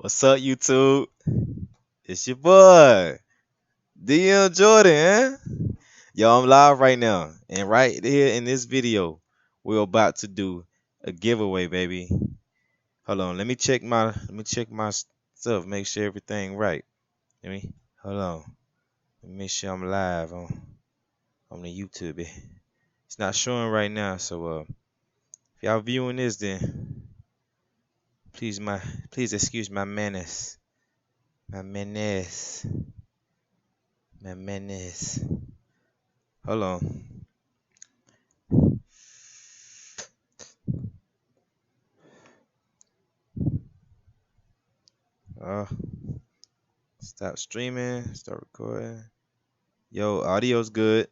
What's up, YouTube? It's your boy, DM Jordan, eh? Yo, I'm live right now. And right here in this video, we're about to do a giveaway, baby. Hold on, let me check my stuff, make sure everything right. Let me hold on. Let me make sure I'm live on the YouTube. It's not showing right now, so if y'all viewing this then please excuse my manners. My manners. My manners. Hold on. Uh, Stop streaming. Start recording. Yo, audio's good.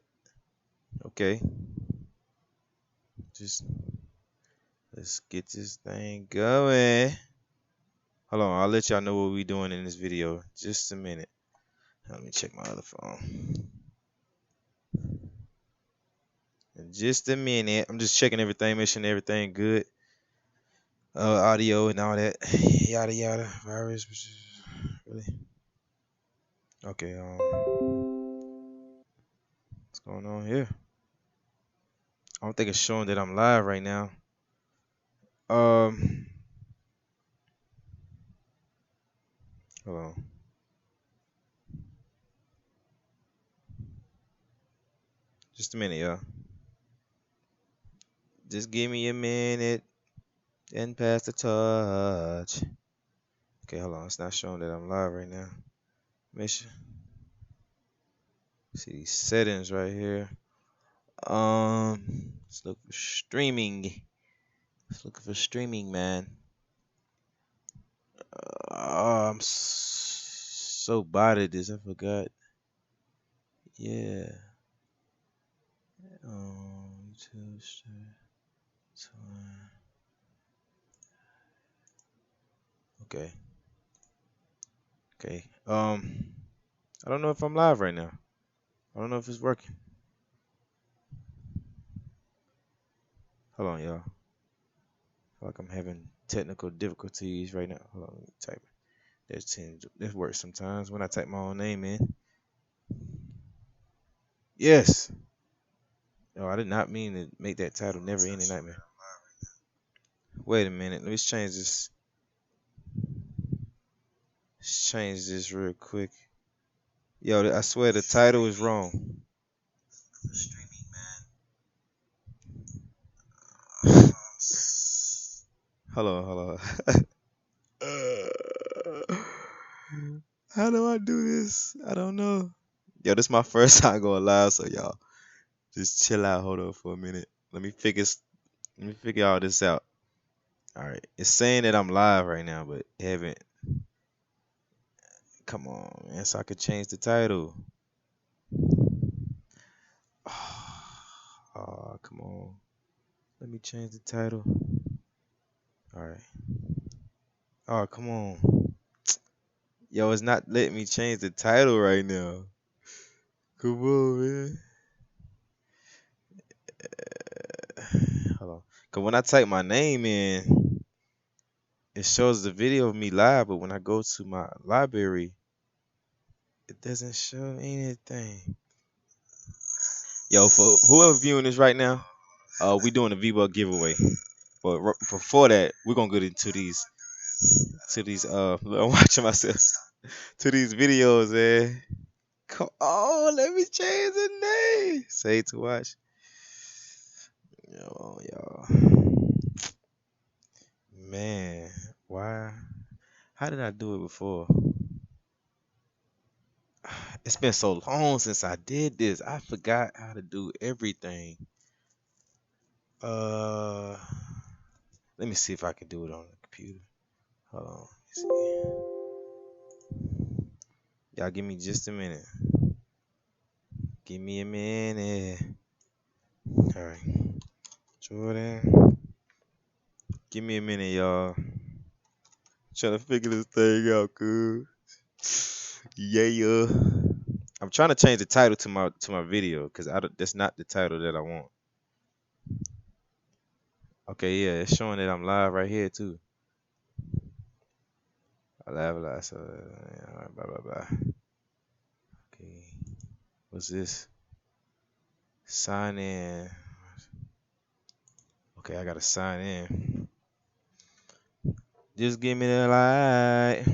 Okay, just let's get this thing going. Hold on, I'll let y'all know what we doing in this video. Just a minute. Let me check my other phone. In just a minute. I'm just checking everything, making sure everything good. Audio and all that. Yada yada. Virus. Really? Okay. What's going on here? I don't think it's showing that I'm live right now. Um. Hold on. Just a minute, y'all. Just give me a minute and pass the torch. Okay, hold on. It's not showing that I'm live right now. Make sure. See these settings right here. Let's look for streaming. Let's look for streaming, man. I'm so bad at this. I forgot. Yeah. YouTube Okay. Okay. I don't know if I'm live right now. I don't know if it's working. Hold on, y'all. I feel like I'm having technical difficulties right now. Hold on, let me type it. This works sometimes when I type my own name in. Yes. Oh, I did not mean to make that title Never Ending Nightmare. Wait a minute. Let's change this. Let's change this real quick. Yo, I swear the title is wrong. Hold on. How do I do this? I don't know. Yo, this is my first time going live, so y'all just chill out. Hold on for a minute. Let me figure all this out. All right, it's saying that I'm live right now, but haven't. Come on, man, so I could change the title. Oh, come on. Let me change the title. All right. Oh, come on. Yo, it's not letting me change the title right now. Come on, man. Hold on. Cause when I type my name in, it shows the video of me live, but when I go to my library, it doesn't show anything. Yo, for whoever viewing this right now, we doing a V-Buck giveaway. But before that, we're gonna get into these I'm watching myself to these videos, man. Come on, let me change the name. Say to watch. Yo, y'all. Man, why? How did I do it before? It's been so long since I did this. I forgot how to do everything. Uh, Let me see if I can do it on the computer. Hold on. Let me see. Y'all give me just a minute. Give me a minute. All right. Jordan. Give me a minute, y'all. Trying to figure this thing out, good. Yeah. I'm trying to change the title to my video because that's not the title that I want. Okay, yeah, it's showing that I'm live right here too. blah, so, blah blah blah. Okay, what's this? Sign in. Okay, I gotta sign in. Just give me the light.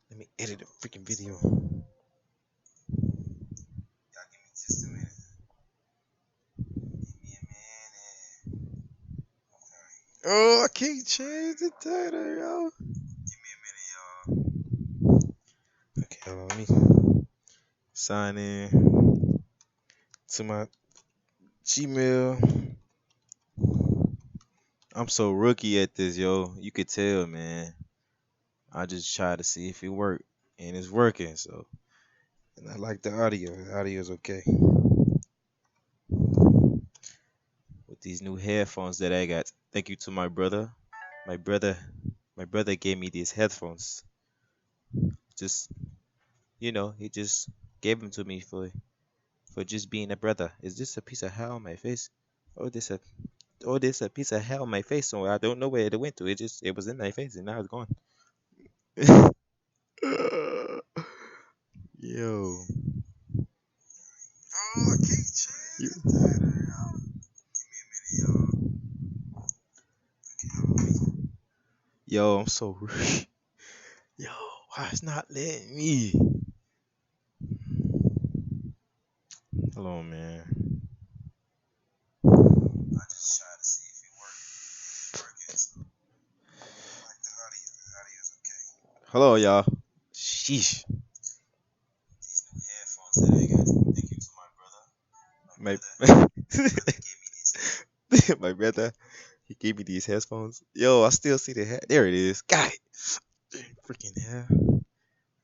Let me edit the freaking video. Y'all give me just a minute. Give me a minute. Oh, I can't change the title, yo. Give me a minute, y'all. Okay, hold on, let me sign in to my Gmail. I'm so rookie at this, yo. You could tell, man. I just try to see if it worked, and it's working. So, and I like the audio. The audio is okay with these new headphones that I got. Thank you to my brother. My brother, my brother gave me these headphones. Just he just gave them to me for just being a brother. Is this a piece of hell on my face? Oh, this a piece of hell on my face. So I don't know where it went to. It was in my face and now it's gone. Yo. Oh, I can't change you. Yo, I'm so yo, why it's not letting me? Hello, man. I just try to see if it works. So like the audio is okay. Hello, y'all. Sheesh. These new headphones that I got. Thank you to my brother. My brother, he gave me these headphones. Yo, I still see the head. There it is. Got it. Freaking hell.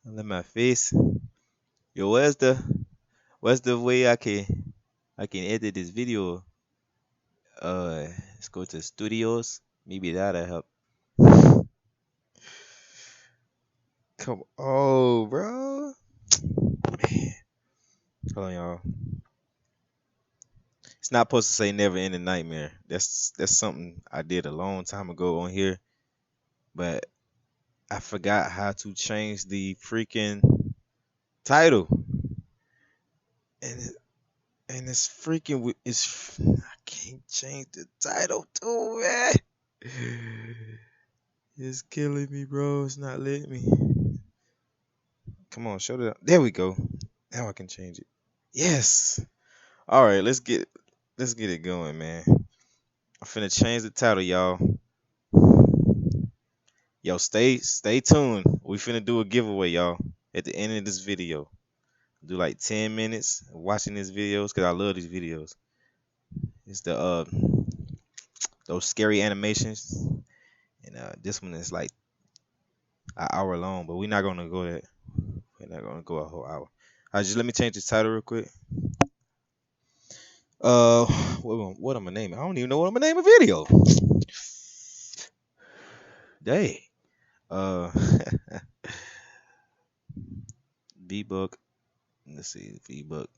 I let my face. Yo, where's the way I can edit this video? Let's go to studios. Maybe that'll help. Come on, bro. Man. Hold on, y'all. It's not supposed to say never ending nightmare. That's something I did a long time ago on here, but I forgot how to change the freaking title. And it's freaking it's I can't change the title too, man. It's killing me, bro. It's not letting me. Come on, shut it up. There we go. Now I can change it. Yes. All right, let's get it going, man. I'm finna change the title, y'all. Yo, stay tuned. We finna do a giveaway, y'all. At the end of this video, do like 10 minutes watching these videos because I love these videos. It's those scary animations, and this one is like an hour long, but we're not gonna go that. We're not gonna go a whole hour. Just let me change the title real quick. What am I naming? I don't even know what I'm gonna name a video. Dang. Uh, V-Book. Let's see, V-Book.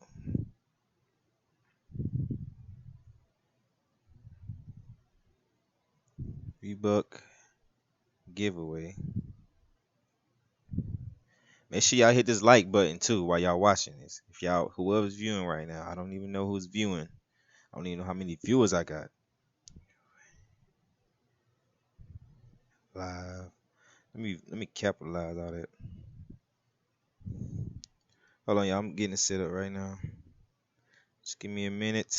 V-Book giveaway. Make sure y'all hit this like button too while y'all watching this. If y'all, whoever's viewing right now, I don't even know who's viewing. I don't even know how many viewers I got live. Let me capitalize all that. Hold on, y'all. I'm getting it set up right now. Just give me a minute.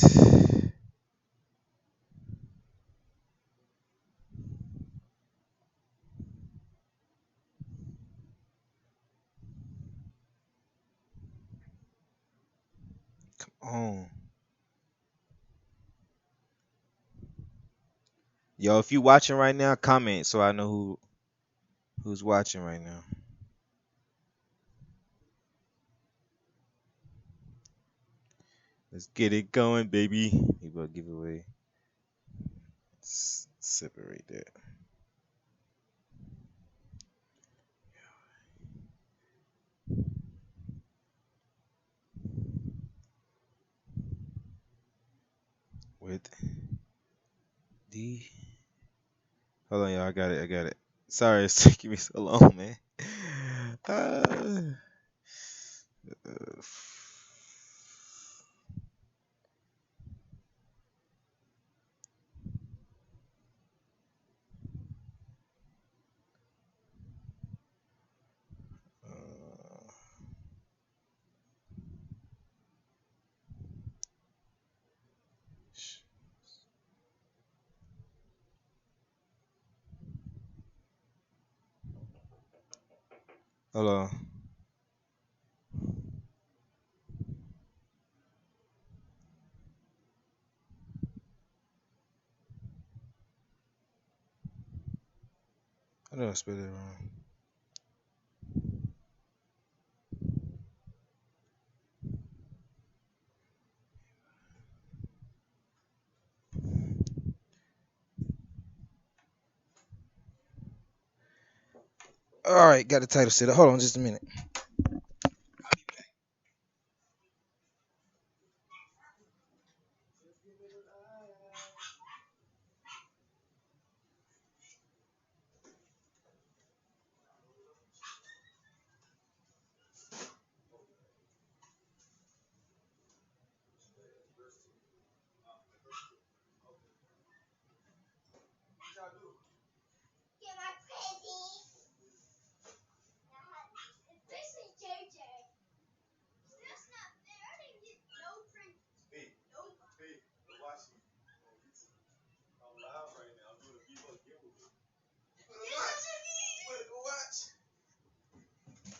Come on. Yo, if you watching right now, comment so I know who's watching right now. Let's get it going, baby. People giveaway. Separate that. with D. Hold on, y'all. I got it. I got it. Sorry, it's taking me so long, man. Uh, uh, uh, hold on. I know I spelled it wrong. All right, got the title set up. Hold on just a minute.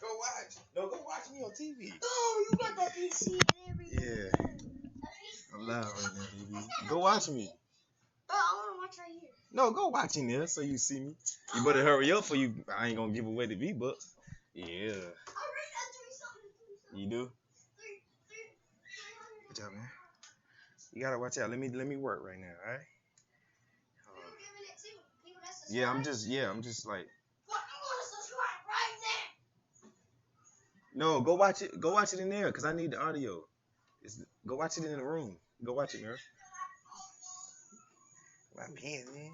Go watch. No, go watch me on TV. Oh, you got that PC and everything. Yeah. I'm live right now, baby. Go watch me. Bro, I want to watch right here. No, go watch in there so you see me. You better hurry up for you. I ain't gonna give away the V-Bucks. Yeah. You do? Good job, man. You gotta watch out. Let me work right now, alright? Yeah, I'm just like. What? I'm gonna subscribe right now. No, go watch it. Go watch it in there, cause I need the audio. Go watch it in the room. Go watch it, nurse. My pants, man.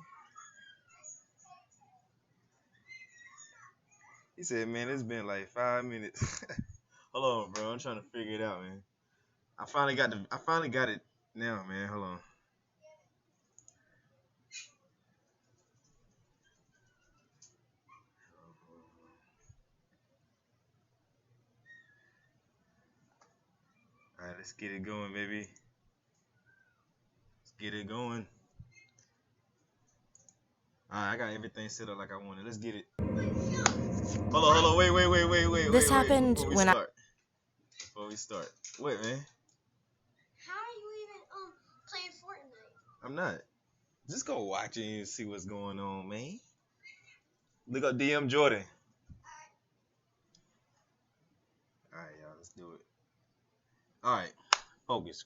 He said, man, it's been like 5 minutes. Hold on, bro. I'm trying to figure it out, man. I finally got it now, man. Hold on. All right, let's get it going, baby. Let's get it going. All right, I got everything set up like I wanted. Let's get it. Hold on. Wait. This happened when I. Before we start. Wait, man. How are you even playing Fortnite? I'm not. Just go watch it and see what's going on, man. Look up DM Jordan. All right, y'all. Let's do it. All right. Focus.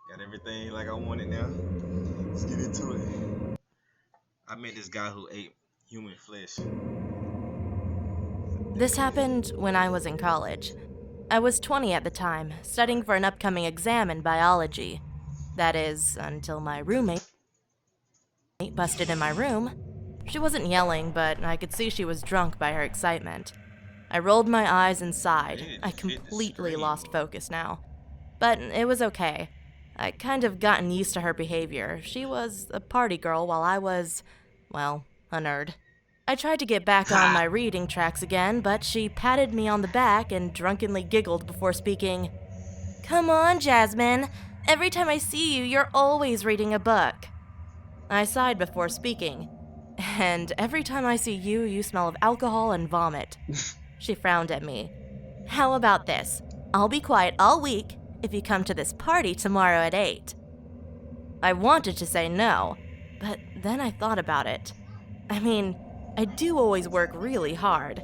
Got everything like I wanted now. Let's get into it. I met this guy who ate human flesh. This happened when I was in college. I was 20 at the time, studying for an upcoming exam in biology. That is, until my roommate busted in my room. She wasn't yelling, but I could see she was drunk by her excitement. I rolled my eyes and sighed. I completely lost focus now. But it was okay. I kind of gotten used to her behavior. She was a party girl while I was, well, a nerd. I tried to get back on my reading tracks again, but she patted me on the back and drunkenly giggled before speaking. Come on, Jasmine. Every time I see you, you're always reading a book. I sighed before speaking. And every time I see you, you smell of alcohol and vomit. She frowned at me. How about this? I'll be quiet all week if you come to this party tomorrow at 8. I wanted to say no, but then I thought about it. I mean, I do always work really hard.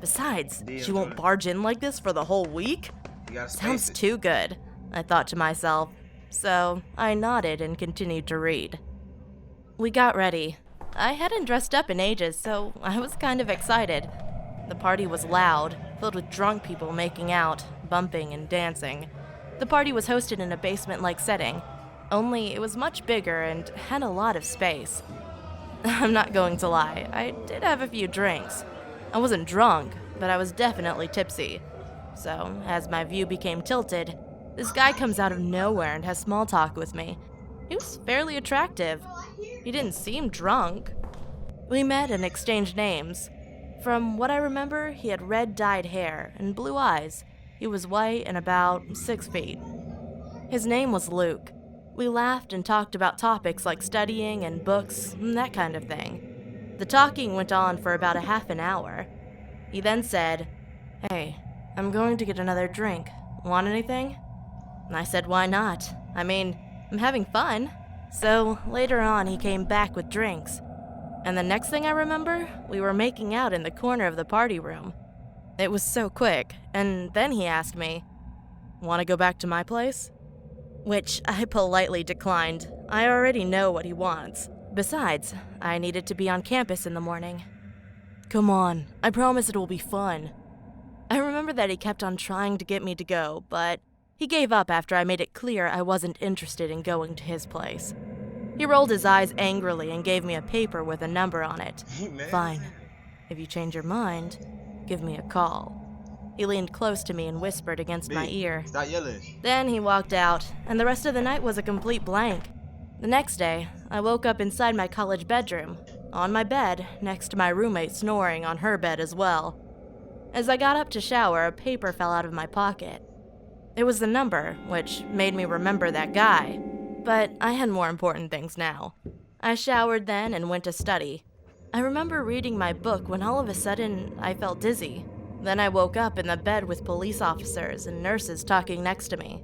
Besides, she won't barge in like this for the whole week? Sounds too good, I thought to myself. So I nodded and continued to read. We got ready. I hadn't dressed up in ages, so I was kind of excited. The party was loud, filled with drunk people making out, bumping, and dancing. The party was hosted in a basement-like setting. only it was much bigger and had a lot of space. I'm not going to lie, I did have a few drinks. I wasn't drunk, but I was definitely tipsy. So, as my view became tilted, this guy comes out of nowhere and has small talk with me. He was fairly attractive. He didn't seem drunk. We met and exchanged names. From what I remember, he had red dyed hair and blue eyes. He was white and about 6 feet. His name was Luke. We laughed and talked about topics like studying and books and that kind of thing. The talking went on for about a half an hour. He then said, "Hey, I'm going to get another drink. Want anything?" And I said, "Why not? I mean, I'm having fun." So later on, he came back with drinks. And the next thing I remember, we were making out in the corner of the party room. It was so quick, and then he asked me, "Want to go back to my place?" Which I politely declined. I already know what he wants. Besides, I needed to be on campus in the morning. "Come on, I promise it will be fun." I remember that he kept on trying to get me to go, but he gave up after I made it clear I wasn't interested in going to his place. He rolled his eyes angrily and gave me a paper with a number on it. "Fine. If you change your mind, give me a call." He leaned close to me and whispered against my ear. Stop yelling. Then he walked out, and the rest of the night was a complete blank. The next day, I woke up inside my college bedroom, on my bed, next to my roommate snoring on her bed as well. As I got up to shower, a paper fell out of my pocket. It was the number, which made me remember that guy. But I had more important things now. I showered then and went to study. I remember reading my book when all of a sudden I felt dizzy. Then I woke up in the bed with police officers and nurses talking next to me.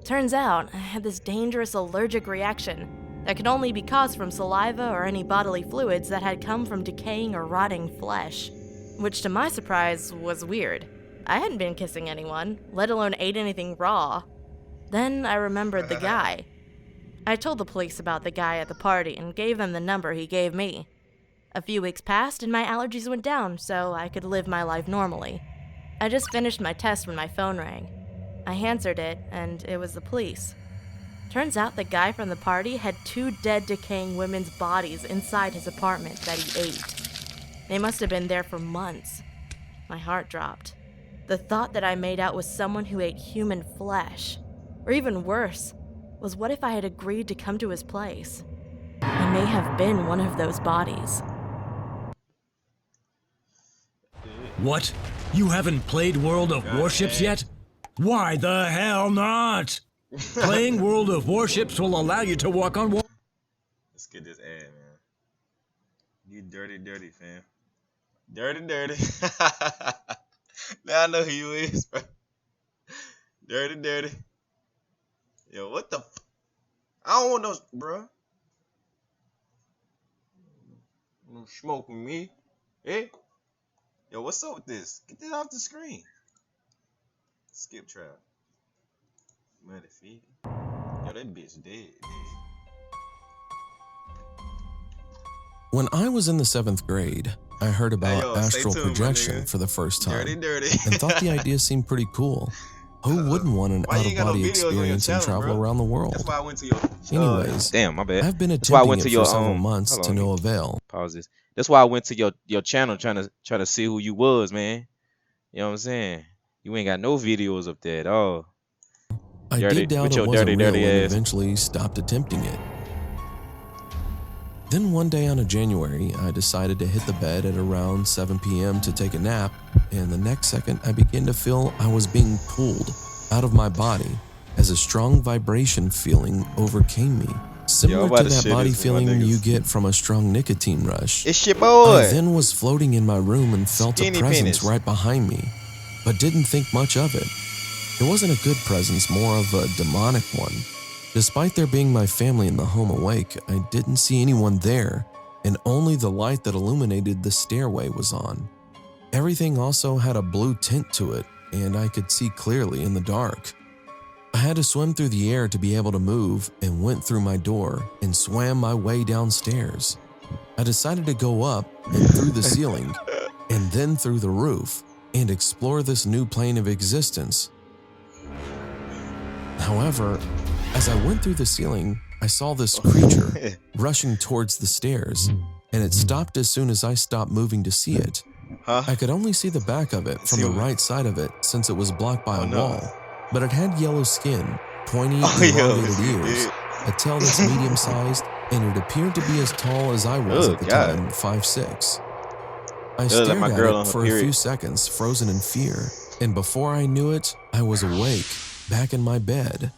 Turns out I had this dangerous allergic reaction that could only be caused from saliva or any bodily fluids that had come from decaying or rotting flesh. Which to my surprise was weird. I hadn't been kissing anyone, let alone ate anything raw. Then I remembered the guy. I told the police about the guy at the party and gave them the number he gave me. A few weeks passed and my allergies went down so I could live my life normally. I just finished my test when my phone rang. I answered it and it was the police. Turns out the guy from the party had 2 dead decaying women's bodies inside his apartment that he ate. They must have been there for months. My heart dropped. The thought that I made out with someone who ate human flesh, or even worse, was what if I had agreed to come to his place? I may have been one of those bodies. What? You haven't played World of Warships yet? Why the hell not? Playing World of Warships will allow you to walk on water. Let's get this ad, man. You dirty, fam. Dirty. Now I know who you is, bro. Dirty. Yo, what the I don't want those, bro. No smoke with me. Hey? Yo, what's up with this? Get this off the screen. Skip trap. Motherfucker. Yo, that bitch dead. When I was in the 7th grade, I heard about Hey, yo, stay astral tuned, my projection nigga. for the first time Dirty. and thought the idea seemed pretty cool. Who wouldn't want an Why you ain't got no out-of-body videos on your experience and channel, travel bro? around the That's world? why I went to your. Anyways, Damn, my bad. I've been That's why I attempting went it to for your several months hold to on, no avail. pause this. That's why I went to your channel trying to see who you was, man. You know what I'm saying? You ain't got no videos of that at all. I Dirty, did doubt with it your wasn't real dirty and ass. eventually stopped attempting it. Then one day on a January, I decided to hit the bed at around 7 p.m. to take a nap, and the next second I began to feel I was being pulled out of my body as a strong vibration feeling overcame me, similar about to to that shit body this with my feeling you niggas. get from a strong nicotine rush. It's your boy. I then was floating in my room and felt Skinny a presence penis. right behind me, but didn't think much of it. It wasn't a good presence, more of a demonic one. Despite there being my family in the home awake, I didn't see anyone there, and only the light that illuminated the stairway was on. Everything also had a blue tint to it, and I could see clearly in the dark. I had to swim through the air to be able to move and went through my door and swam my way downstairs. I decided to go up and through the ceiling and then through the roof and explore this new plane of existence. However, As I went through the ceiling, I saw this creature rushing towards the stairs, and it stopped as soon as I stopped moving to see it. Huh? I could only see the back of it from See the what? right side of it since it was blocked by Oh a no. wall, but it had yellow skin, pointy, Oh yo, elongated ears, a tail that's medium-sized, and it appeared to be as tall as I was oh at the god. time, 5'6". I It looked like stared my at girl it on her for a few period. seconds, frozen in fear, and before I knew it, I was awake, back in my bed.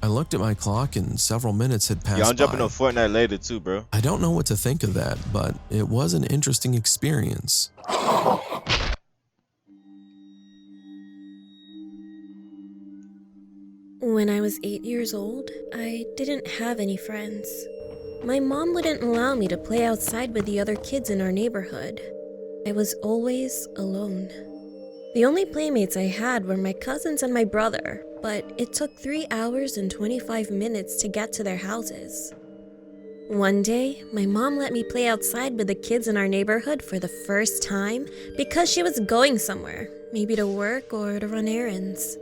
I looked at my clock and several minutes had Yo, I'm passed jumping by. on Fortnite later too, bro. I don't know what to think of that, but it was an interesting experience. When I was 8 years old, I didn't have any friends. My mom wouldn't allow me to play outside with the other kids in our neighborhood. I was always alone. The only playmates I had were my cousins and my brother, but it took 3 hours and 25 minutes to get to their houses. One day, my mom let me play outside with the kids in our neighborhood for the first time because she was going somewhere, maybe to work or to run errands.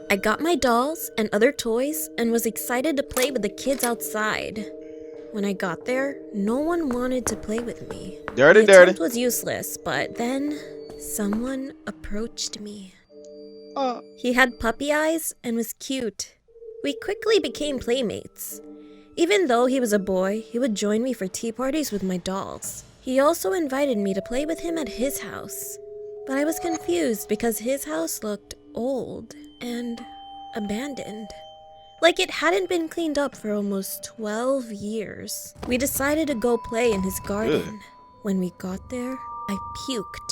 I got my dolls and other toys and was excited to play with the kids outside. When I got there, no one wanted to play with me. Dirty, The dirty. attempt was useless, but then someone approached me. He had puppy eyes and was cute. We quickly became playmates. Even though he was a boy, he would join me for tea parties with my dolls. He also invited me to play with him at his house. But I was confused because his house looked old and abandoned. Like it hadn't been cleaned up for almost 12 years. We decided to go play in his garden. Good. When we got there, I puked.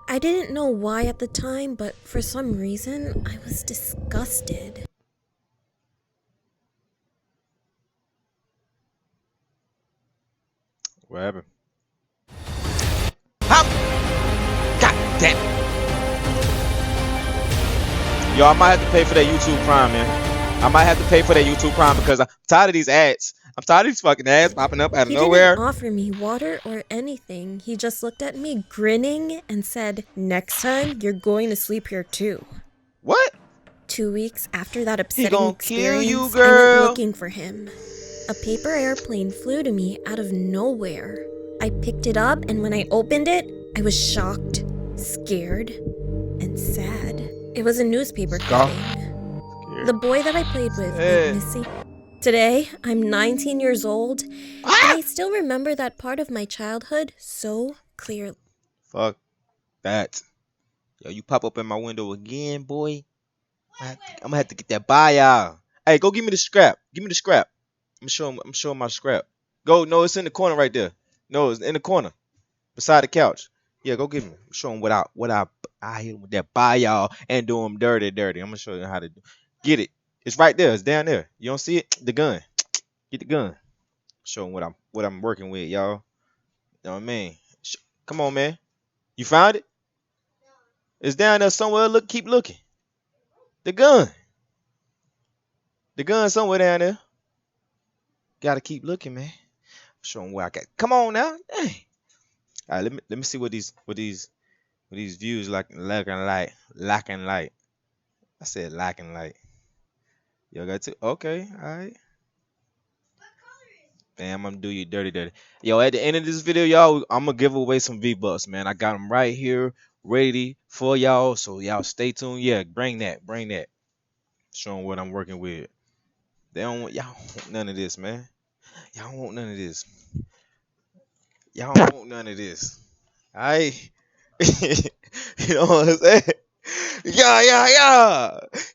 I didn't know why at the time, but for some reason, I was disgusted. What happened? How? God damn it. Yo, I might have to pay for that YouTube Prime, man. I might have to pay for that YouTube Prime because I'm tired of these ads. I'm tired of these fucking ads popping up out of He nowhere. didn't offer me water or anything. He just looked at me grinning and said, "Next time, you're going to sleep here too." What? 2 weeks after that He upsetting gonna kill experience, you, I girl. went looking for him. A paper airplane flew to me out of nowhere. I picked it up, and when I opened it, I was shocked, scared, and sad. It was a newspaper Scar- cutting. The boy that I played with Hey. went missing. Today, I'm 19 years old, and I still remember that part of my childhood so clearly. Fuck that. Yo, you pop up in my window again, boy. I'm gonna have to get that buy out. Hey, go give me the scrap. Give me the scrap. I'm showing my scrap. Go, no, it's in the corner right there. No, it's in the corner. Beside the couch. Yeah, go give me. Show him what I hit him with that buy y'all and do him dirty. I'm gonna show you how to get it. It's right there. It's down there. You don't see it? The gun. Get the gun. Show him what I'm working with, y'all. You know what I mean? Come on, man. You found it? It's down there somewhere. Look, keep looking. The gun. The gun somewhere down there. Gotta keep looking, man. Show him where I got. Come on now. Dang. All right, let me see what these views lacking light. I said lacking light. Y'all got to okay, all right. Damn, I'm gonna do you dirty. Yo, at the end of this video, y'all, I'm gonna give away some V-Bucks, man. I got them right here, ready for y'all. So y'all stay tuned. Yeah, bring that. Show them what I'm working with. Y'all don't want none of this, man. Y'all don't want none of this. Y'all don't want none of this. Alright? You know what I'm saying? Yeah.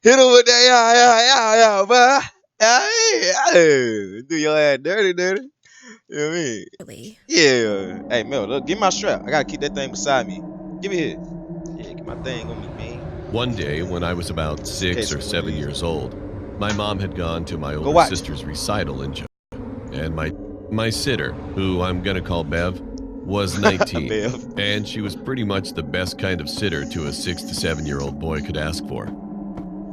Hit him with that, yeah, but do your ass dirty. You know what I mean? Yeah. Hey, Mel, look, give me my strap. I gotta keep that thing beside me. Give it here. Yeah, get my thing on me, man. One day, when I was about Just in 6 case or of 7 these. years old, my mom had gone to my older watch. sister's recital in Georgia, and my sitter, who I'm gonna call Bev, was 19, Bev. and she was pretty much the best kind of sitter to a 6 to 7-year-old boy could ask for.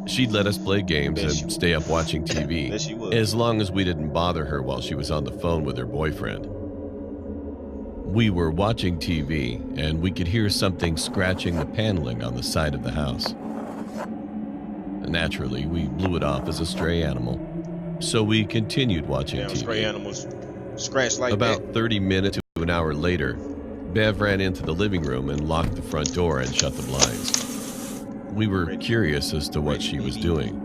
She'd let us play games Bet she and stay up watching TV, Bet she would. as long as we didn't bother her while she was on the phone with her boyfriend. We were watching TV, and we could hear something scratching the paneling on the side of the house. Naturally, we blew it off as a stray animal. So we continued watching Damn, stray TV. animals scratch like About 30 minutes to an hour later, Bev ran into the living room and locked the front door and shut the blinds. We were curious as to what she was doing.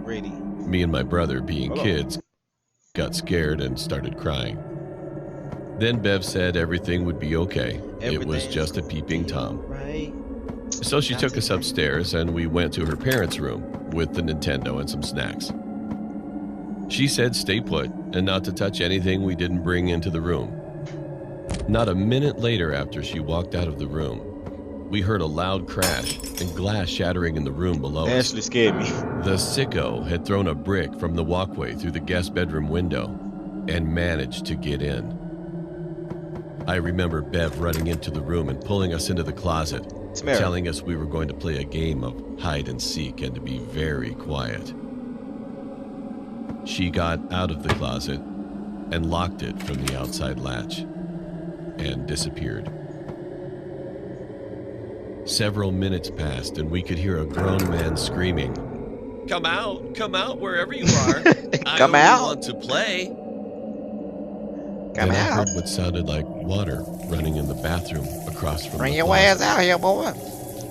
Ready. Me and my brother, being Hold on. kids, got scared and started crying. Then Bev said everything would be okay. It was Everything's just a peeping Tom. Right. So she took us upstairs and we went to her parents' room with the Nintendo and some snacks. She said stay put and not to touch anything we didn't bring into the room. Not a minute later after she walked out of the room, we heard a loud crash and glass shattering in the room below us. Ashley scared me. The sicko had thrown a brick from the walkway through the guest bedroom window and managed to get in. I remember Bev running into the room and pulling us into the closet, telling us we were going to play a game of hide and seek and to be very quiet. She got out of the closet and locked it from the outside latch and disappeared. Several minutes passed and we could hear a grown man screaming, come out wherever you are. Come I out. only want to play. Come Then I out. heard what sounded like water running in the bathroom across from Bring the your closet. ass out here, boy.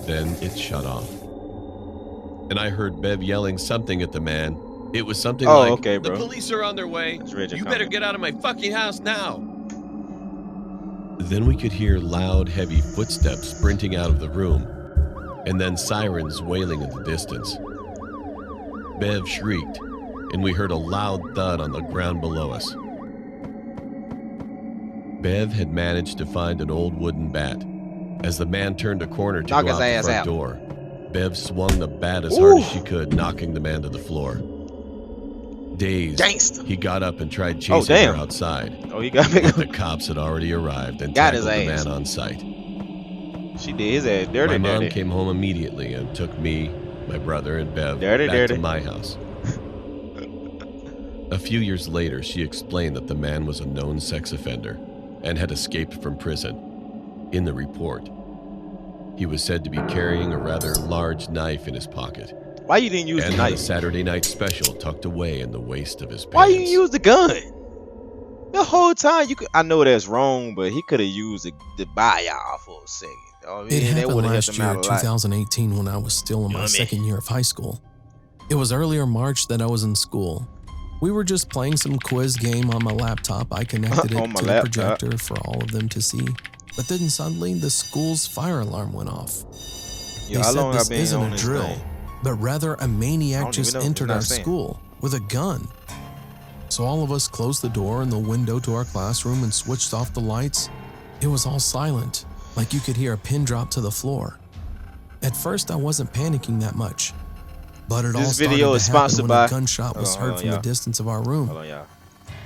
Then it shut off. And I heard Bev yelling something at the man. It was something like, okay, bro. the police are on their way. Let's read your You better comment. get out of my fucking house now. Then we could hear loud, heavy footsteps sprinting out of the room, and then sirens wailing in the distance. Bev shrieked, and we heard a loud thud on the ground below us. Bev had managed to find an old wooden bat. As the man turned a corner to Knock go his out the ass front out. door, Bev swung the bat as hard as she could, knocking the man to the floor. Dazed, Gangsta. he got up and tried chasing damn. her outside. Oh, he got me. But the cops had already arrived and Got his tackled the ass. man on sight. She did his ass dirty, My mom dirty. came home immediately and took me, my brother, and Bev Dirty, back dirty. to my house. A few years later, she explained that the man was a known sex offender and had escaped from prison. In the report, he was said to be carrying a rather large knife in his pocket Why you didn't use and the had a knife? Saturday night special tucked away in the waist of his pants. Why you didn't use the gun? The whole time you could. I know that's wrong, but he could have used the buy y'all for a second. Oh, It that happened would've last helped him out year, a lot. 2018, when I was still in my second year of high school. It was earlier March that I was in school. We were just playing some quiz game on my laptop. I connected it On my to the laptop. projector for all of them to see. But then suddenly the school's fire alarm went off. Yeah, They how said long I this been isn't on a this drill, thing? but rather a maniac don't just even know. entered It's not our saying. school with a gun. So all of us closed the door and the window to our classroom and switched off the lights. It was all silent, like you could hear a pin drop to the floor. At first, I wasn't panicking that much, but it all This started video to is happen sponsored when by. a gunshot was heard from the distance of our room. Hold on, y'all.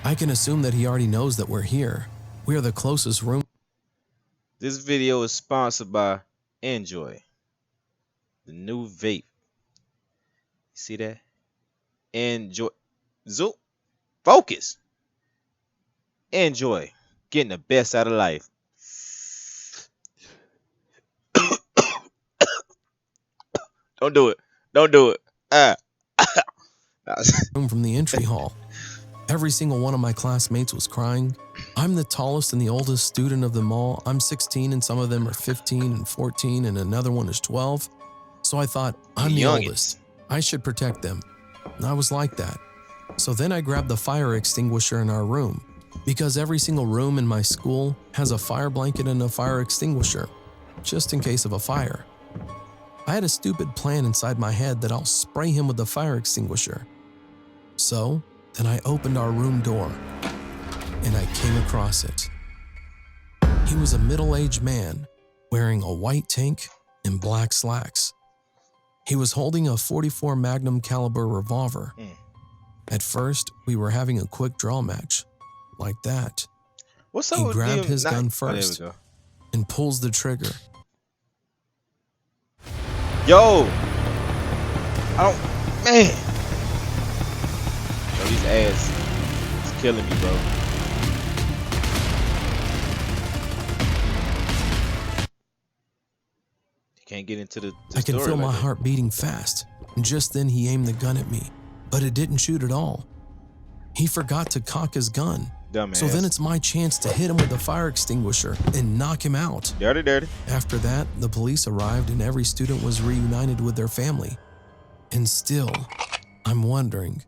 I can assume that he already knows that we're here. We are the closest room. This video is sponsored by Enjoy, the new vape. See that? Enjoy. Zoom. Focus. Enjoy. Getting the best out of life. Don't do it. Don't do it. From the entry hall. Every single one of my classmates was crying. I'm the tallest and the oldest student of them all. I'm 16 and some of them are 15 and 14 and another one is 12. So I thought, I'm the youngest. oldest. I should protect them. And I was like that. So then I grabbed the fire extinguisher in our room, because every single room in my school has a fire blanket and a fire extinguisher, just in case of a fire. I had a stupid plan inside my head that I'll spray him with the fire extinguisher. So then I opened our room door, and I came across it. He was a middle-aged man wearing a white tank and black slacks. He was holding a .44 Magnum caliber revolver. At first, we were having a quick draw match, like that. What's up He with grabbed them his gun Oh, first there we go. and pulls the trigger. Yo, I don't, man. Yo, these ads is killing me, bro. You can't get into the I can story feel like my that. heart beating fast, and just then he aimed the gun at me, but it didn't shoot at all. He forgot to cock his gun. Dumbass. So then it's my chance to hit him with a fire extinguisher and knock him out. Dirty. After that, the police arrived and every student was reunited with their family. And still, I'm wondering,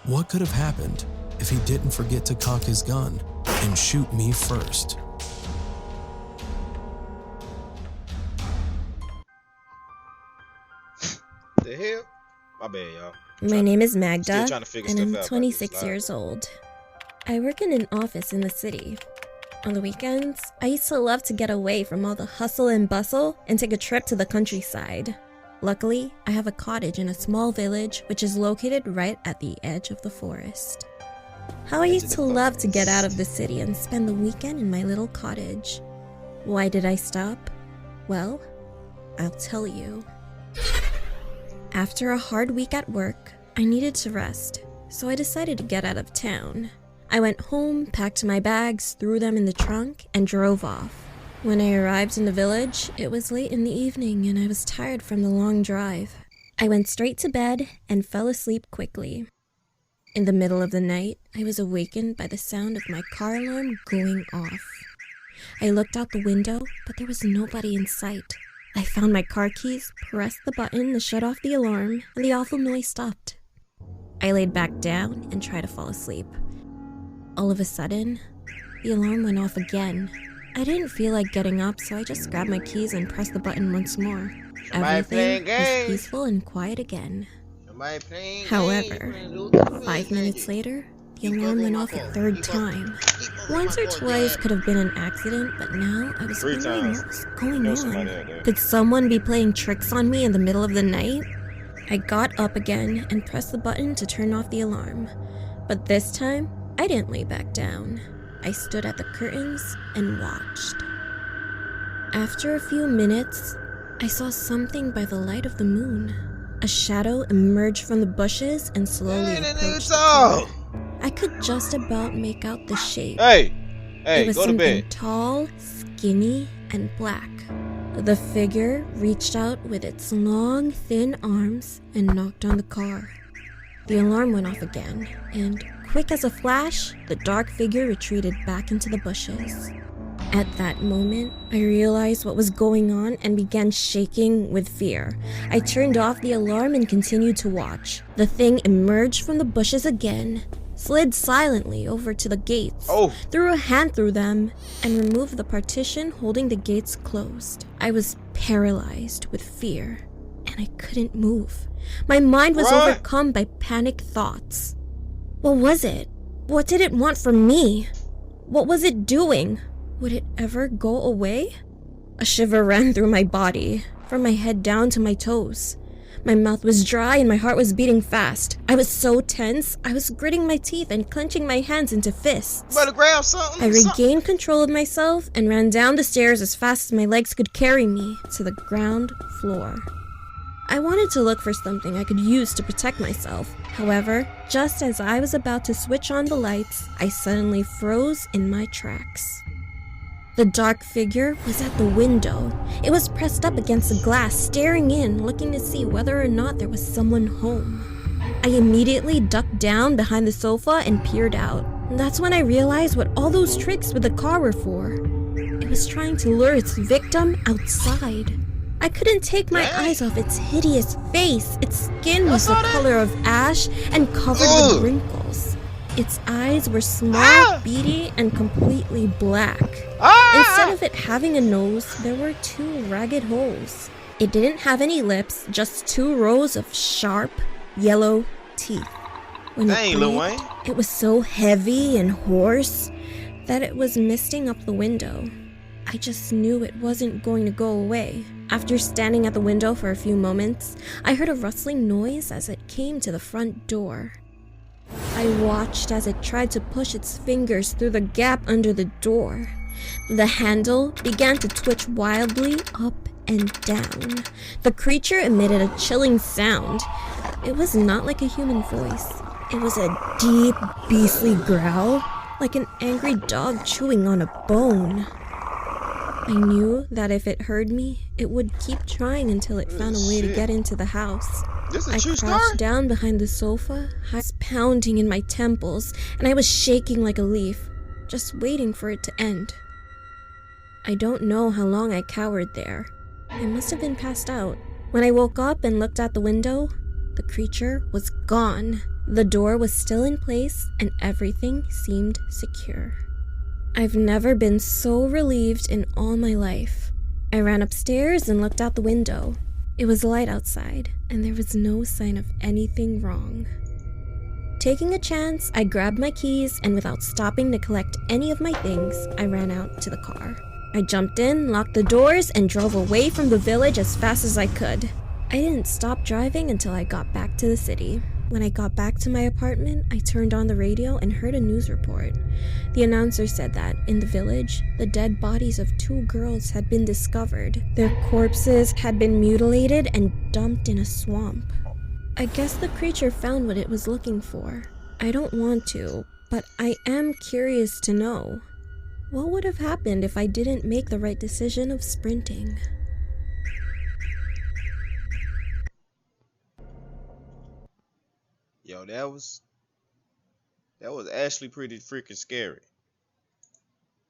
what could have happened if he didn't forget to cock his gun and shoot me first? The hell? My bad, y'all. My name is Magda, trying to figure and stuff I'm out about 26 this years old. I work in an office in the city. On the weekends, I used to love to get away from all the hustle and bustle and take a trip to the countryside. Luckily, I have a cottage in a small village which is located right at the edge of the forest. How I used to love to get out of the city and spend the weekend in my little cottage. Why did I stop? Well, I'll tell you. After a hard week at work, I needed to rest, so I decided to get out of town. I went home, packed my bags, threw them in the trunk, and drove off. When I arrived in the village, it was late in the evening and I was tired from the long drive. I went straight to bed and fell asleep quickly. In the middle of the night, I was awakened by the sound of my car alarm going off. I looked out the window, but there was nobody in sight. I found my car keys, pressed the button to shut off the alarm, and the awful noise stopped. I laid back down and tried to fall asleep. All of a sudden, the alarm went off again. I didn't feel like getting up, so I just grabbed my keys and pressed the button once more. Everything was peaceful and quiet again. However, 5 minutes later, the alarm went off a third time. Once or twice could have been an accident, but now I was wondering what was going on. Could someone be playing tricks on me in the middle of the night? I got up again and pressed the button to turn off the alarm. But this time, I didn't lay back down. I stood at the curtains and watched. After a few minutes, I saw something by the light of the moon. A shadow emerged from the bushes and slowly approached the car. I could just about make out the shape. Hey, it was go to something bed. tall, skinny, and black. The figure reached out with its long, thin arms and knocked on the car. The alarm went off again, and quick as a flash, the dark figure retreated back into the bushes. At that moment, I realized what was going on and began shaking with fear. I turned off the alarm and continued to watch. The thing emerged from the bushes again, slid silently over to the gates, threw a hand through them, and removed the partition holding the gates closed. I was paralyzed with fear, and I couldn't move. My mind was overcome by panic thoughts. What was it? What did it want from me? What was it doing? Would it ever go away? A shiver ran through my body, from my head down to my toes. My mouth was dry and my heart was beating fast. I was so tense, I was gritting my teeth and clenching my hands into fists. Better grab something. I regained control of myself and ran down the stairs as fast as my legs could carry me to the ground floor. I wanted to look for something I could use to protect myself. However, just as I was about to switch on the lights, I suddenly froze in my tracks. The dark figure was at the window. It was pressed up against the glass, staring in, looking to see whether or not there was someone home. I immediately ducked down behind the sofa and peered out. That's when I realized what all those tricks with the car were for. It was trying to lure its victim outside. I couldn't take my eyes off its hideous face. Its skin was the color of ash and covered with wrinkles. Its eyes were small, beady, and completely black. Instead of it having a nose, there were 2 ragged holes. It didn't have any lips, just 2 rows of sharp, yellow teeth. When it breathed, it was so heavy and hoarse that it was misting up the window. I just knew it wasn't going to go away. After standing at the window for a few moments, I heard a rustling noise as it came to the front door. I watched as it tried to push its fingers through the gap under the door. The handle began to twitch wildly up and down. The creature emitted a chilling sound. It was not like a human voice. It was a deep, beastly growl, like an angry dog chewing on a bone. I knew that if it heard me, it would keep trying until it found a way to get into the house. This is a I true crouched story? down behind the sofa, heart pounding in my temples, and I was shaking like a leaf, just waiting for it to end. I don't know how long I cowered there. I must have been passed out. When I woke up and looked out the window, the creature was gone. The door was still in place, and everything seemed secure. I've never been so relieved in all my life. I ran upstairs and looked out the window. It was light outside, and there was no sign of anything wrong. Taking a chance, I grabbed my keys, and without stopping to collect any of my things, I ran out to the car. I jumped in, locked the doors, and drove away from the village as fast as I could. I didn't stop driving until I got back to the city. When I got back to my apartment, I turned on the radio and heard a news report. The announcer said that, in the village, the dead bodies of 2 girls had been discovered. Their corpses had been mutilated and dumped in a swamp. I guess the creature found what it was looking for. I don't want to, but I am curious to know. What would have happened if I didn't make the right decision of sprinting? Yo, that was actually pretty freaking scary.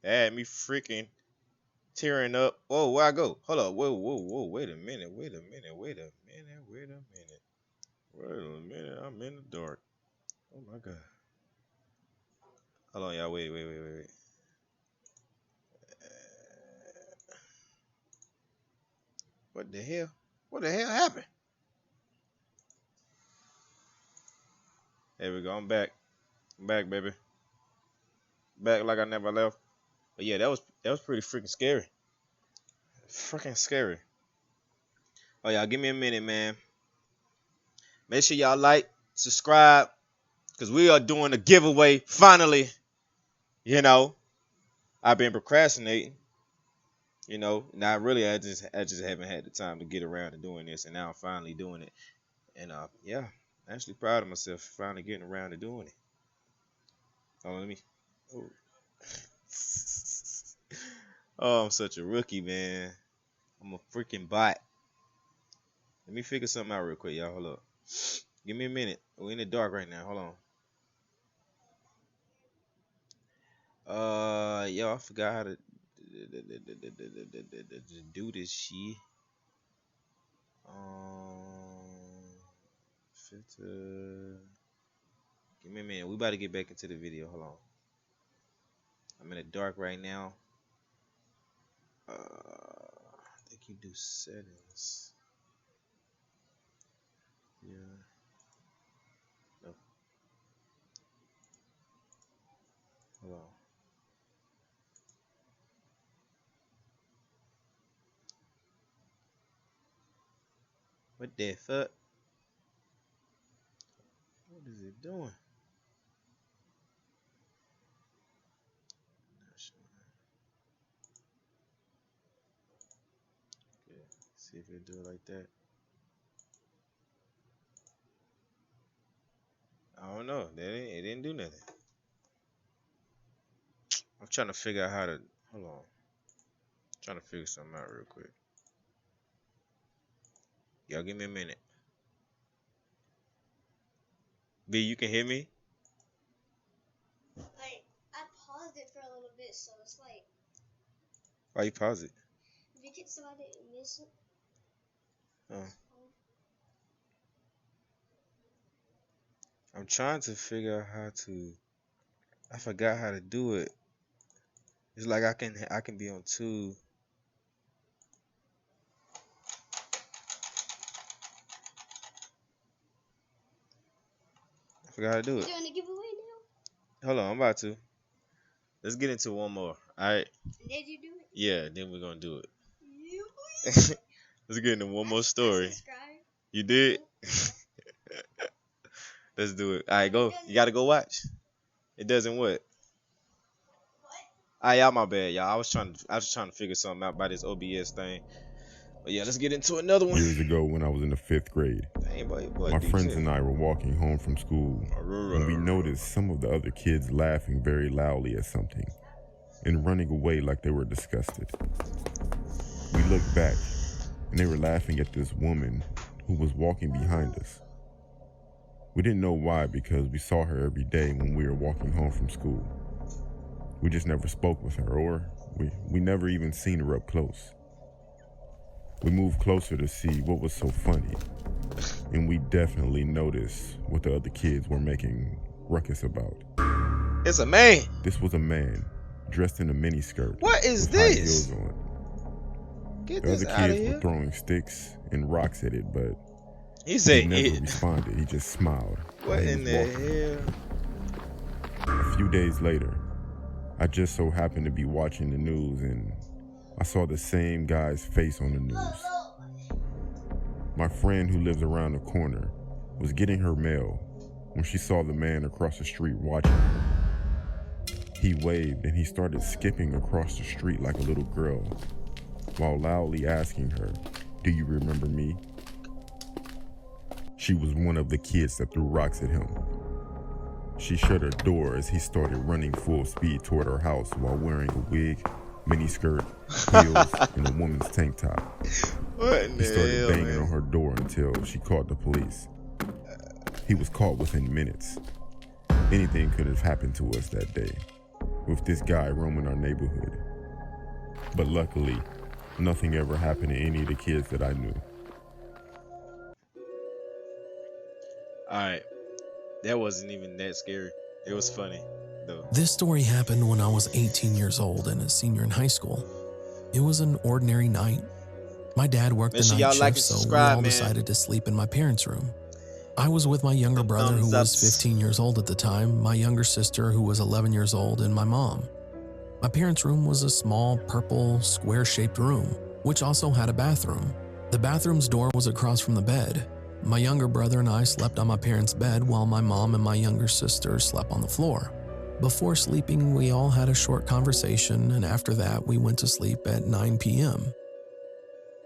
That had me freaking tearing up. Whoa, where I go? Hold up. Whoa. Wait a minute. I'm in the dark. Oh my god. Hold on, y'all. Wait. What the hell? What the hell happened? There we go. I'm back. I'm back, baby. Back like I never left. But yeah, that was pretty freaking scary. Freaking scary. Oh y'all, give me a minute, man. Make sure y'all like, subscribe, because we are doing a giveaway finally. You know, I've been procrastinating. You know, not really. I just haven't had the time to get around to doing this, and now I'm finally doing it. And yeah, I'm actually proud of myself for finally getting around to doing it. Oh, let me. Oh. Oh, I'm such a rookie, man. I'm a freaking bot. Let me figure something out real quick, y'all. Hold up. Give me a minute. We're in the dark right now. Hold on. Yo, I forgot how to do this shit. Filter. Give me a minute. We about to get back into the video. Hold on. I'm in the dark right now. I think you do settings. Yeah. No. Hold on. What the fuck? What is it doing? Okay. See if it do it like that. I don't know. It didn't do nothing. I'm trying to figure out how to. Hold on. I'm trying to figure something out real quick. Y'all give me a minute. B, you can hear me? I paused it for a little bit, so it's like. Why you pause it? Because so I didn't miss it. Oh. I'm trying to figure out how to. I forgot how to do it. It's like I can be on 2. I forgot how to do it. Doing a giveaway now? Hold on, I'm about to. Let's get into one more. Alright. Did you do it? Yeah, then we're gonna do it. You. Let's get into one more story. I subscribed. You did? Let's do it. Alright, go. You gotta go watch. It doesn't what? Ah, y'all, my bad, y'all. I was trying to figure something out by this OBS thing. But yeah, let's get into another one. Years ago, when I was in the 5th grade, Dang, boy, my friends and I were walking home from school when we noticed some of the other kids laughing very loudly at something and running away like they were disgusted. We looked back, and they were laughing at this woman who was walking behind us. We didn't know why because we saw her every day when we were walking home from school. We just never spoke with her, or we never even seen her up close. We moved closer to see what was so funny, and we definitely noticed what the other kids were making ruckus about. It's a man. This was a man dressed in a miniskirt What is with high this? heels on. Get The this other out of kids were here. throwing sticks and rocks at it, but He he said never it. responded. He just smiled while What he in was the walking. hell? A few days later, I just so happened to be watching the news and I saw the same guy's face on the news. My friend who lives around the corner was getting her mail when she saw the man across the street watching her. He waved and he started skipping across the street like a little girl while loudly asking her, "Do you remember me?" She was one of the kids that threw rocks at him. She shut her door as he started running full speed toward her house while wearing a wig, miniskirt, heels, and a woman's tank top. What in He the started hell, banging man? on her door until she called the police. He was caught within minutes. Anything could have happened to us that day with this guy roaming our neighborhood. But luckily, nothing ever happened to any of the kids that I knew. Alright. That wasn't even that scary. It was funny, though. This story happened when I was 18 years old and a senior in high school. It was an ordinary night. My dad worked Make the sure night y'all like shift, and so we subscribe, all man. decided to sleep in my parents' room. I was with my younger Them brother, who thumbs was ups. 15 years old at the time, my younger sister, who was 11 years old, and my mom. My parents' room was a small, purple, square-shaped room, which also had a bathroom. The bathroom's door was across from the bed. My younger brother and I slept on my parents' bed while my mom and my younger sister slept on the floor. Before sleeping, we all had a short conversation, and after that, we went to sleep at 9 p.m.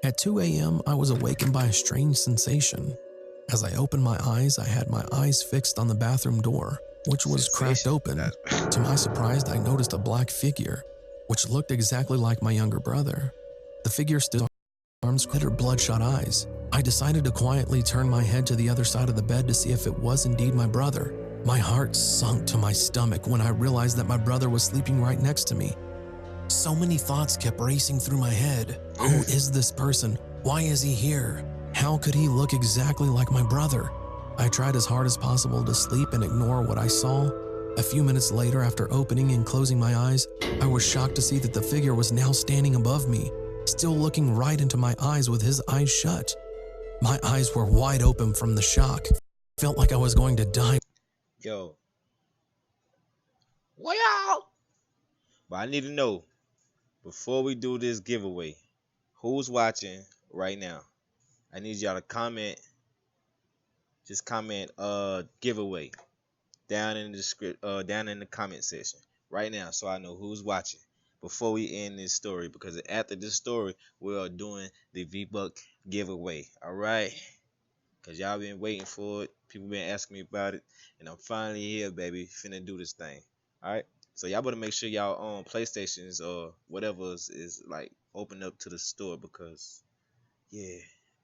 At 2 a.m., I was awakened by a strange sensation. As I opened my eyes, I had my eyes fixed on the bathroom door, which was cracked Sensation. open. To my surprise, I noticed a black figure, which looked exactly like my younger brother. The figure stood arms, her bloodshot eyes. I decided to quietly turn my head to the other side of the bed to see if it was indeed my brother. My heart sunk to my stomach when I realized that my brother was sleeping right next to me. So many thoughts kept racing through my head. Who is this person? Why is he here? How could he look exactly like my brother? I tried as hard as possible to sleep and ignore what I saw. A few minutes later, after opening and closing my eyes, I was shocked to see that the figure was now standing above me, still looking right into my eyes with his eyes shut. My eyes were wide open from the shock. Felt like I was going to die. Yo. Well, but I need to know, before we do this giveaway, who's watching right now? I need y'all to comment. Just comment giveaway down in the down in the comment section right now, so I know who's watching before we end this story, because after this story we are doing the V-Buck giveaway. All right, because y'all been waiting for it, people been asking me about it, and I'm finally here, baby, finna do this thing. All right, so y'all better make sure y'all on PlayStations or whatever is like open up to the store, because yeah,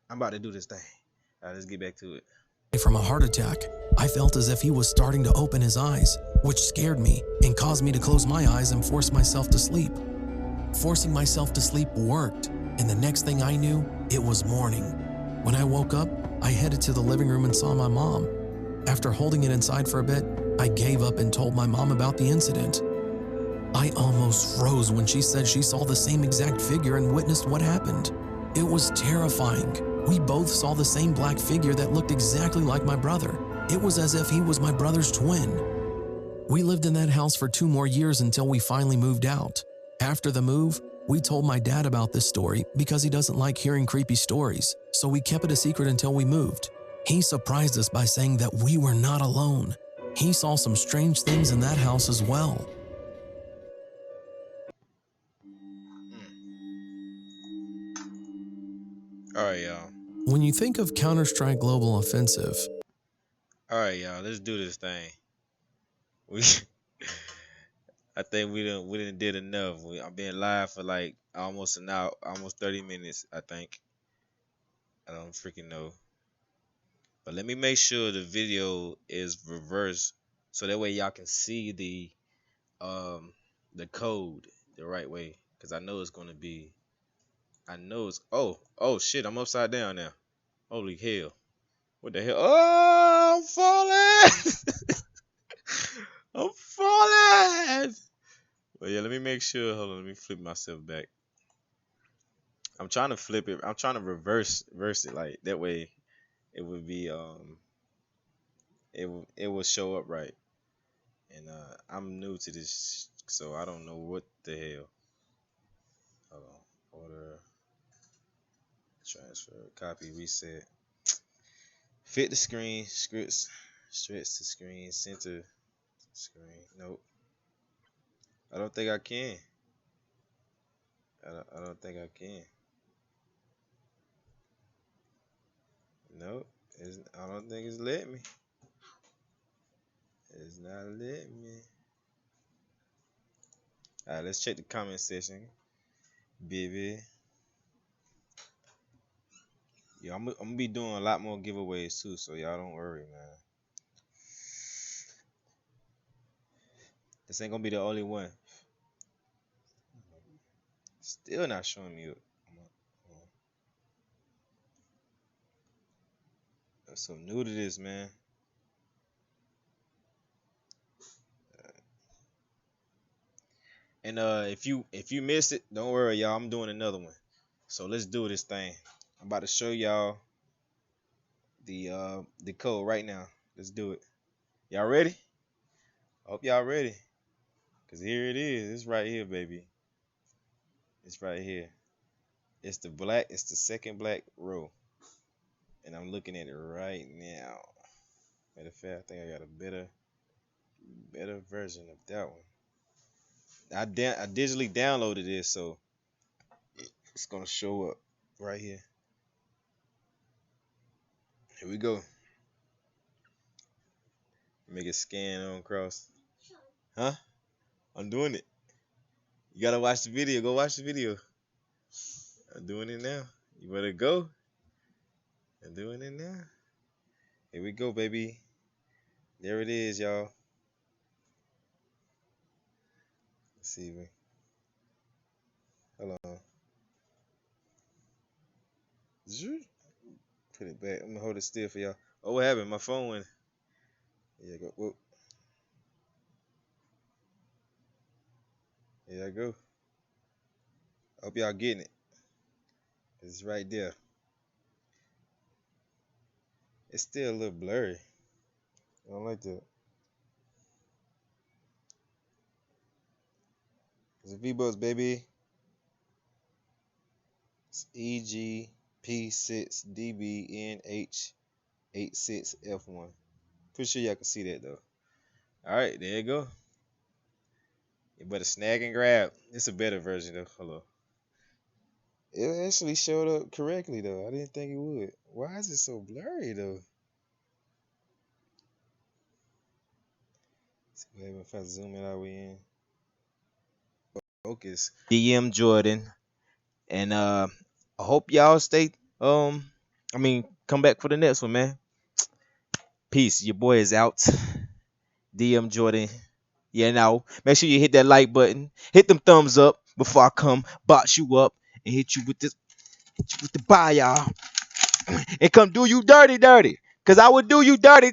I'm about to do this thing. All right, let's get back to it. From a heart attack. I felt as if he was starting to open his eyes, which scared me and caused me to close my eyes and force myself to sleep. Forcing myself to sleep worked, and the next thing I knew, it was morning. When I woke up, I headed to the living room and saw my mom. After holding it inside for a bit, I gave up and told my mom about the incident. I almost froze when she said she saw the same exact figure and witnessed what happened. It was terrifying. We both saw the same black figure that looked exactly like my brother. It was as if he was my brother's twin. We lived in that house for 2 more years until we finally moved out. After the move, we told my dad about this story because he doesn't like hearing creepy stories, so we kept it a secret until we moved. He surprised us by saying that we were not alone. He saw some strange things in that house as well. All right, y'all. When you think of Counter-Strike Global Offensive, All right, y'all. Let's do this thing. We, I think we didn't did enough. I've been live for like almost an hour, almost 30 minutes. I think. I don't freaking know. But let me make sure the video is reversed so that way y'all can see the code the right way. Cause I know it's gonna be. I know it's. Oh shit! I'm upside down now. Holy hell! What the hell? Oh, I'm falling! I'm falling! But yeah, let me make sure. Hold on, let me flip myself back. I'm trying to flip it. I'm trying to reverse it like that way. It would be it will show up right. And I'm new to this, so I don't know what the hell. Hold on, order, transfer, copy, reset, fit the screen, scripts, stretch the screen, center screen. Nope, I don't think I can. I don't think I can. Nope, I don't think it's letting me. It's not letting me. All right, let's check the comment section, baby. Yeah, I'm gonna be doing a lot more giveaways too, so y'all don't worry, man. This ain't gonna be the only one. Still not showing me. I'm so new to this, man. And if you missed it, don't worry, y'all. I'm doing another one. So let's do this thing. I'm about to show y'all the code right now. Let's do it. Y'all ready? I hope y'all ready. Cause here it is. It's right here, baby. It's right here. It's the second black row. And I'm looking at it right now. Matter of fact, I think I got a better version of that one. I digitally downloaded this, so it's gonna show up right here. Here we go. Make it scan on across. Huh? I'm doing it. You gotta watch the video. Go watch the video. I'm doing it now. You better go. I'm doing it now. Here we go, baby. There it is, y'all. Let's see. Hold on. Put it back. I'm gonna hold it still for y'all. Oh, what happened? My phone went. Here you go. Whoop. Here I go. I hope y'all getting it. It's right there. It's still a little blurry. I don't like that. It's a V-Bucks, baby. It's EGP6DBNH86F1. Pretty sure y'all can see that though. All right, there you go. You better snag and grab. It's a better version though. Hold on. It actually showed up correctly though. I didn't think it would. Why is it so blurry though? Let's see if I zoom it out, we in. Focus. DM Jordan. And I hope y'all stay come back for the next one, man. Peace. Your boy is out. DM Jordan. Yeah, now make sure you hit that like button. Hit them thumbs up before I come box you up and hit you with the bye, y'all. And come do you dirty. Cause I would do you dirty.